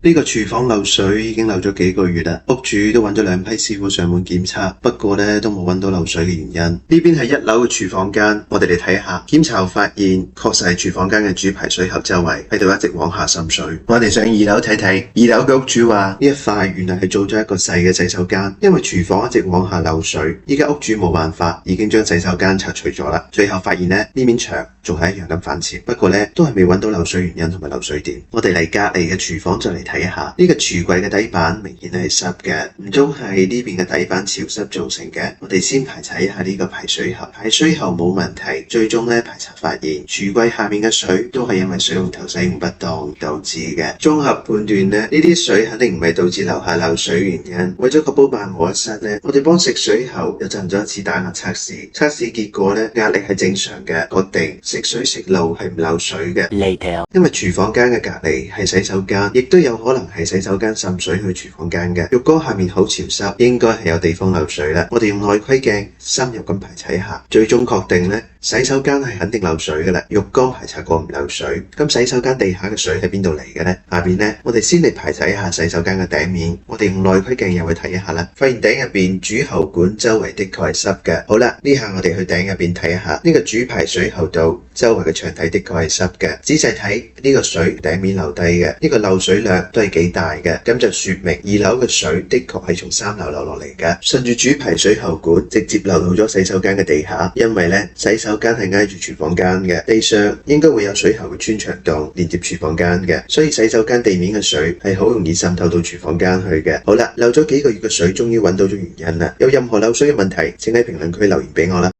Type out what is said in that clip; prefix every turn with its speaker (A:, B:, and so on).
A: 呢個廚房漏水已經漏咗幾個月啦，屋主都揾咗2批師傅上門檢測，不過呢都冇揾到漏水嘅原因。呢邊係1樓嘅廚房間，我哋嚟睇下。檢查後發現，確實係廚房間嘅主排水喉周圍喺度一直往下滲水。我哋上2樓睇睇，2樓嘅屋主話呢一塊原來係做咗一個細嘅洗手間，因為廚房一直往下漏水，依家屋主冇辦法，已經將洗手間拆除咗啦。最後發現呢面牆仲係一樣咁反潮，不過呢都係未揾到漏水原因同埋漏水點。我哋嚟隔離嘅廚房再嚟睇一下，呢個櫥櫃嘅底板明顯係濕嘅，唔通係呢邊嘅底板潮濕造成嘅？我哋先排查一下呢個排水喉，排水喉冇問題，最終咧排查發現櫥櫃下面嘅水都係因為水龍頭使用不當導致嘅。綜合判斷呢啲水肯定唔係導致樓下漏水原因。為咗確保萬無一失呢，我哋幫食水喉又進咗一次打壓測試，測試結果呢壓力係正常嘅，確定食水食路係唔漏水嘅。因為廚房間嘅隔離係洗手間，亦都有可能係洗手間滲水去廚房間嘅。浴缸下面好潮濕，應該係有地方漏水啦。我哋用內窺鏡深入咁排查一下，最終確定呢洗手間係肯定漏水嘅啦。浴缸排查過唔漏水，咁洗手間地下嘅水喺邊度嚟嘅呢？下邊呢，我哋先嚟排查一下洗手間嘅頂面。我哋用內窺鏡又去睇一下啦，發現頂入邊主喉管周圍的確係濕嘅。好啦，呢下我哋去頂入邊睇一下，呢個主排水喉道周圍嘅牆體的確係濕嘅。仔細睇呢個水頂面流低嘅，呢個漏水量都係幾大嘅，咁就說明2樓嘅水的確係從3樓流落嚟嘅，順住主排水喉管直接流到咗洗手間嘅地下。因為呢洗手間係挨住廚房間嘅，地上應該會有水喉嘅穿牆洞連接廚房間嘅，所以洗手間地面嘅水係好容易滲透到廚房間去嘅。好啦，漏咗幾個月嘅水終於揾到咗原因啦，有任何漏水嘅問題請喺評論區留言俾我啦。